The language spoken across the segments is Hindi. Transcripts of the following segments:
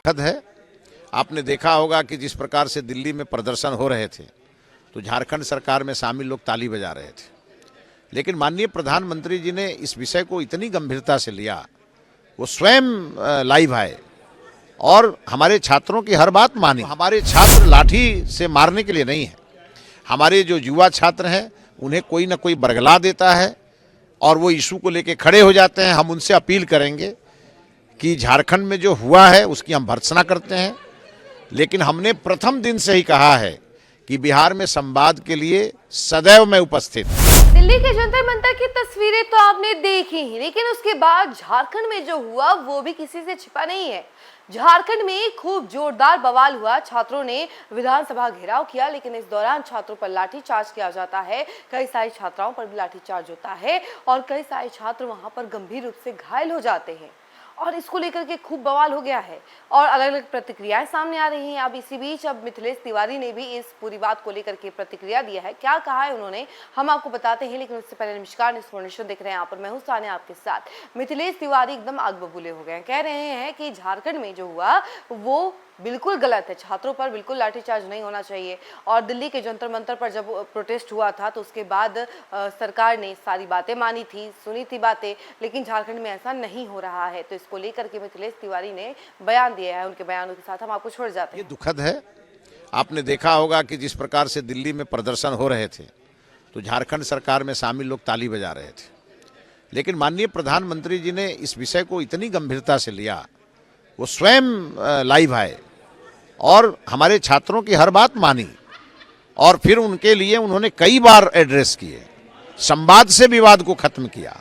दुखद है। आपने देखा होगा कि जिस प्रकार से दिल्ली में प्रदर्शन हो रहे थे तो झारखंड सरकार में शामिल लोग ताली बजा रहे थे, लेकिन माननीय प्रधानमंत्री जी ने इस विषय को इतनी गंभीरता से लिया, वो स्वयं लाइव आए और हमारे छात्रों की हर बात मानी। हमारे छात्र लाठी से मारने के लिए नहीं है। हमारे जो युवा छात्र हैं उन्हें कोई ना कोई बरगला देता है और वो इशू को लेके खड़े हो जाते हैं। हम उनसे अपील करेंगे कि झारखंड में जो हुआ है उसकी हम भर्त्सना करते हैं, लेकिन हमने प्रथम दिन से ही कहा है कि बिहार में संवाद के लिए सदैव मैं उपस्थित। दिल्ली के जंतर मंतर की तस्वीरें तो आपने देखी ही, लेकिन उसके बाद झारखंड में जो हुआ वो भी किसी से छिपा नहीं है। झारखंड में खूब जोरदार बवाल हुआ। छात्रों ने विधानसभा घेराव किया, लेकिन इस दौरान छात्रों पर लाठीचार्ज किया जाता है। कई सारी छात्राओं पर भी लाठीचार्ज होता है और कई सारे छात्र वहां पर गंभीर रूप से घायल हो जाते हैं और इसको लेकर के खूब बवाल हो गया है और अलग अलग प्रतिक्रियाएं सामने आ रही हैं। अब इसी बीच अब मिथिलेश तिवारी ने भी इस पूरी बात को लेकर के प्रतिक्रिया दिया है। क्या कहा है उन्होंने हम आपको बताते हैं, लेकिन उससे पहले नमस्कार, न्यूज़ देख रहे हैं। यहाँ पर मैं हूं सानिया आपके साथ। मिथिलेश तिवारी एकदम आग बबूले हो गए, कह रहे हैं कि झारखंड में जो हुआ वो बिल्कुल गलत है, छात्रों पर बिल्कुल लाठीचार्ज नहीं होना चाहिए। और दिल्ली के जंतर मंतर पर जब प्रोटेस्ट हुआ था तो उसके बाद सरकार ने सारी बातें मानी थी, सुनी थी बातें, लेकिन झारखंड में ऐसा नहीं हो रहा है। तो इसको लेकर के मिथिलेश तिवारी ने बयान दिया है। उनके बयानों के साथ हम आपको छोड़ जाते हैं। ये दुखद है। आपने देखा होगा कि जिस प्रकार से दिल्ली में प्रदर्शन हो रहे थे तो झारखंड सरकार में शामिल लोग ताली बजा रहे थे, लेकिन माननीय प्रधानमंत्री जी ने इस विषय को इतनी गंभीरता से लिया, वो स्वयं लाइव आए और हमारे छात्रों की हर बात मानी और फिर उनके लिए उन्होंने कई बार एड्रेस किए, संवाद से विवाद को खत्म किया।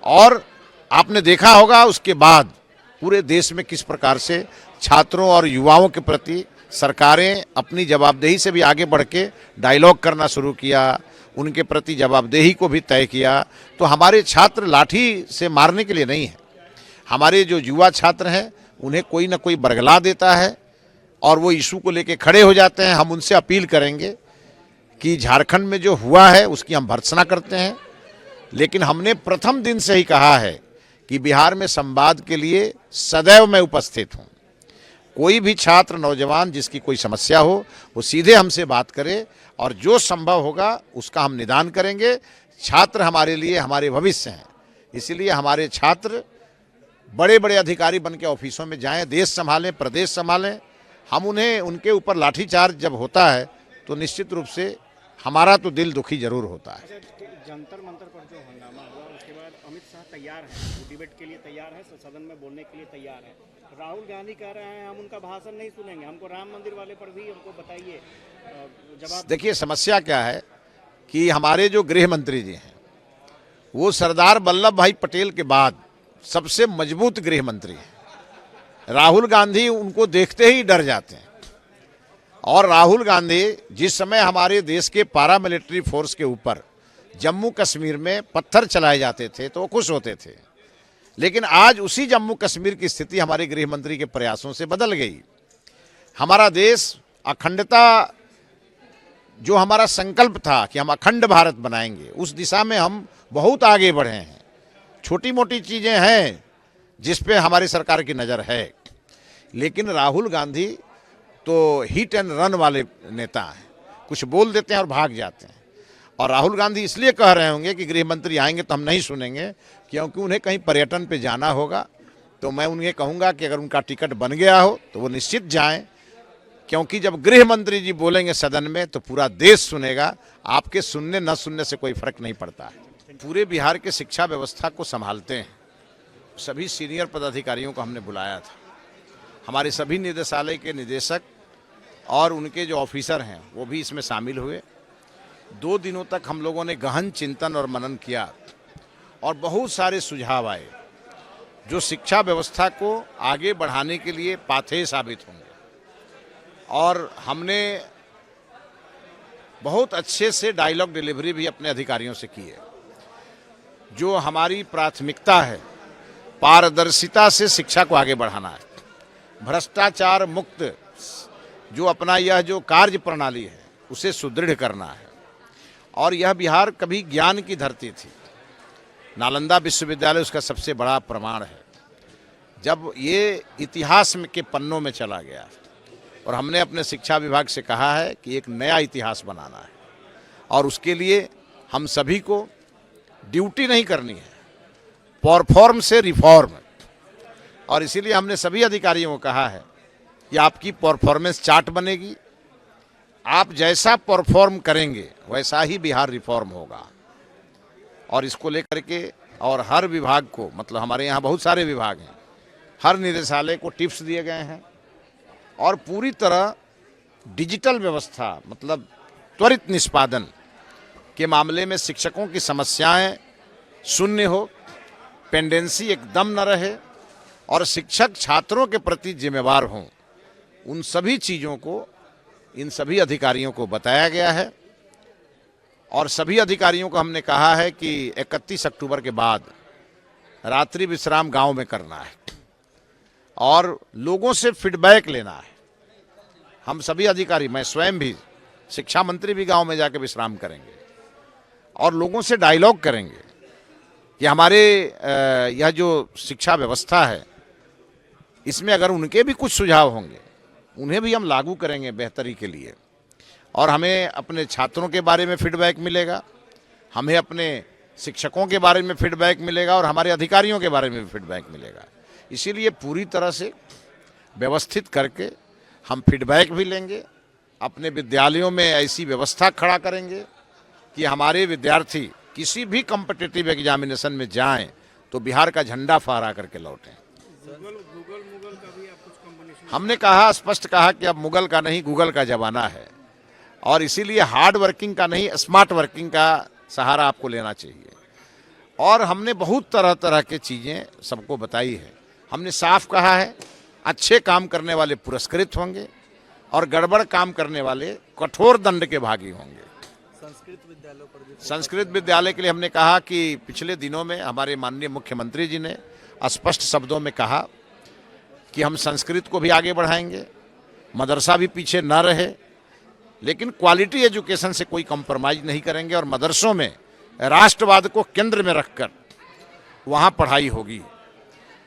और आपने देखा होगा उसके बाद पूरे देश में किस प्रकार से छात्रों और युवाओं के प्रति सरकारें अपनी जवाबदेही से भी आगे बढ़ के डायलॉग करना शुरू किया, उनके प्रति जवाबदेही को भी तय किया। तो हमारे छात्र लाठी से मारने के लिए नहीं है। हमारे जो युवा छात्र हैं उन्हें कोई ना कोई बरगला देता है और वो इशू को लेके खड़े हो जाते हैं। हम उनसे अपील करेंगे कि झारखंड में जो हुआ है उसकी हम भर्त्सना करते हैं, लेकिन हमने प्रथम दिन से ही कहा है कि बिहार में संवाद के लिए सदैव मैं उपस्थित हूँ। कोई भी छात्र नौजवान जिसकी कोई समस्या हो वो सीधे हमसे बात करे और जो संभव होगा उसका हम निदान करेंगे। छात्र हमारे लिए हमारे भविष्य हैं, इसीलिए हमारे छात्र बड़े बड़े अधिकारी बन के ऑफिसों में जाएं, देश संभालें, प्रदेश संभालें। हम उन्हें उनके ऊपर लाठीचार्ज जब होता है तो निश्चित रूप से हमारा तो दिल दुखी जरूर होता है। जंतर मंतर पर जो हंगामा हुआ उसके बाद अमित शाह तैयार हैं, वो डिबेट के लिए तैयार है, सदन में बोलने के लिए तैयार है। राहुल गांधी कह रहे हैं हम उनका भाषण नहीं सुनेंगे, हमको राम मंदिर वाले पर भी हमको बताइए जवाब। देखिए समस्या क्या है कि हमारे जो गृह मंत्री जी हैं वो सरदार वल्लभ भाई पटेल के बाद सबसे मजबूत गृह मंत्री हैं। राहुल गांधी उनको देखते ही डर जाते हैं और राहुल गांधी जिस समय हमारे देश के पैरामिलिट्री फोर्स के ऊपर जम्मू कश्मीर में पत्थर चलाए जाते थे तो वो खुश होते थे, लेकिन आज उसी जम्मू कश्मीर की स्थिति हमारे गृह मंत्री के प्रयासों से बदल गई। हमारा देश अखंडता, जो हमारा संकल्प था कि हम अखंड भारत बनाएंगे, उस दिशा में हम बहुत आगे बढ़े हैं। छोटी मोटी चीज़ें हैं जिस पे हमारी सरकार की नज़र है, लेकिन राहुल गांधी तो हिट एंड रन वाले नेता हैं, कुछ बोल देते हैं और भाग जाते हैं। और राहुल गांधी इसलिए कह रहे होंगे कि गृह मंत्री आएंगे तो हम नहीं सुनेंगे, क्योंकि उन्हें कहीं पर्यटन पे जाना होगा। तो मैं उन्हें कहूँगा कि अगर उनका टिकट बन गया हो तो वो निश्चित जाएं, क्योंकि जब गृह मंत्री जी बोलेंगे सदन में तो पूरा देश सुनेगा। आपके सुनने न सुनने से कोई फर्क नहीं पड़ता है। पूरे बिहार के शिक्षा व्यवस्था को संभालते हैं, सभी सीनियर पदाधिकारियों को हमने बुलाया था। हमारे सभी निदेशालय के निदेशक और उनके जो ऑफिसर हैं वो भी इसमें शामिल हुए। 2 दिनों तक हम लोगों ने गहन चिंतन और मनन किया और बहुत सारे सुझाव आए जो शिक्षा व्यवस्था को आगे बढ़ाने के लिए पाथेय साबित होंगे। और हमने बहुत अच्छे से डायलॉग डिलीवरी भी अपने अधिकारियों से की है। जो हमारी प्राथमिकता है पारदर्शिता से शिक्षा को आगे बढ़ाना है, भ्रष्टाचार मुक्त जो अपना यह जो कार्य प्रणाली है उसे सुदृढ़ करना है। और यह बिहार कभी ज्ञान की धरती थी, नालंदा विश्वविद्यालय उसका सबसे बड़ा प्रमाण है। जब ये इतिहास के पन्नों में चला गया और हमने अपने शिक्षा विभाग से कहा है कि एक नया इतिहास बनाना है और उसके लिए हम सभी को ड्यूटी नहीं करनी है, परफॉर्म से रिफॉर्म। और इसीलिए हमने सभी अधिकारियों को कहा है कि आपकी परफॉर्मेंस चार्ट बनेगी, आप जैसा परफॉर्म करेंगे वैसा ही बिहार रिफॉर्म होगा। और इसको लेकर के और हर विभाग को, मतलब हमारे यहाँ बहुत सारे विभाग हैं, हर निदेशालय को टिप्स दिए गए हैं और पूरी तरह डिजिटल व्यवस्था, मतलब त्वरित निष्पादन के मामले में शिक्षकों की समस्याएं शून्य हो, पेंडेंसी एकदम न रहे और शिक्षक छात्रों के प्रति जिम्मेवार हों, उन सभी चीज़ों को इन सभी अधिकारियों को बताया गया है। और सभी अधिकारियों को हमने कहा है कि 31 अक्टूबर के बाद रात्रि विश्राम गांव में करना है और लोगों से फीडबैक लेना है। हम सभी अधिकारी, मैं स्वयं भी, शिक्षा मंत्री भी गांव में जाकर विश्राम करेंगे और लोगों से डायलॉग करेंगे कि हमारे यह जो शिक्षा व्यवस्था है इसमें अगर उनके भी कुछ सुझाव होंगे उन्हें भी हम लागू करेंगे बेहतरी के लिए। और हमें अपने छात्रों के बारे में फीडबैक मिलेगा, हमें अपने शिक्षकों के बारे में फीडबैक मिलेगा और हमारे अधिकारियों के बारे में भी फीडबैक मिलेगा। इसीलिए पूरी तरह से व्यवस्थित करके हम फीडबैक भी लेंगे, अपने विद्यालयों में ऐसी व्यवस्था खड़ा करेंगे कि हमारे विद्यार्थी किसी भी कॉम्पिटिटिव एग्जामिनेशन में जाएं तो बिहार का झंडा फहरा करके लौटें। गूगल का भी आप कुछ कॉम्बिनेशन? हमने कहा, स्पष्ट कहा कि अब मुगल का नहीं गूगल का ज़माना है और इसीलिए हार्ड वर्किंग का नहीं स्मार्ट वर्किंग का सहारा आपको लेना चाहिए। और हमने बहुत तरह तरह के चीज़ें सबको बताई है। हमने साफ कहा है अच्छे काम करने वाले पुरस्कृत होंगे और गड़बड़ काम करने वाले कठोर दंड के भागी होंगे। संस्कृत विद्यालय के लिए हमने कहा कि पिछले दिनों में हमारे माननीय मुख्यमंत्री जी ने स्पष्ट शब्दों में कहा कि हम संस्कृत को भी आगे बढ़ाएंगे, मदरसा भी पीछे न रहे, लेकिन क्वालिटी एजुकेशन से कोई कॉम्प्रोमाइज़ नहीं करेंगे और मदरसों में राष्ट्रवाद को केंद्र में रखकर वहाँ पढ़ाई होगी।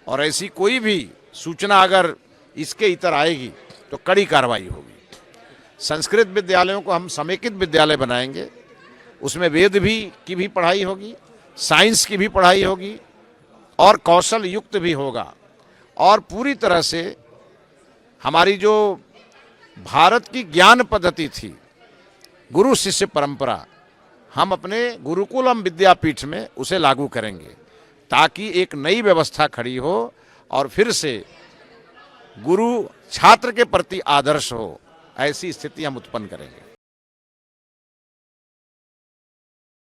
और ऐसी कोई भी सूचना अगर इसके इतर आएगी तो कड़ी कार्रवाई होगी। संस्कृत विद्यालयों को हम समेकित विद्यालय बनाएंगे, उसमें वेद भी की भी पढ़ाई होगी, साइंस की भी पढ़ाई होगी और कौशल युक्त भी होगा। और पूरी तरह से हमारी जो भारत की ज्ञान पद्धति थी, गुरु शिष्य परंपरा, हम अपने गुरुकुलम विद्यापीठ में उसे लागू करेंगे ताकि एक नई व्यवस्था खड़ी हो और फिर से गुरु छात्र के प्रति आदर्श हो, ऐसी स्थिति हम उत्पन्न करेंगे।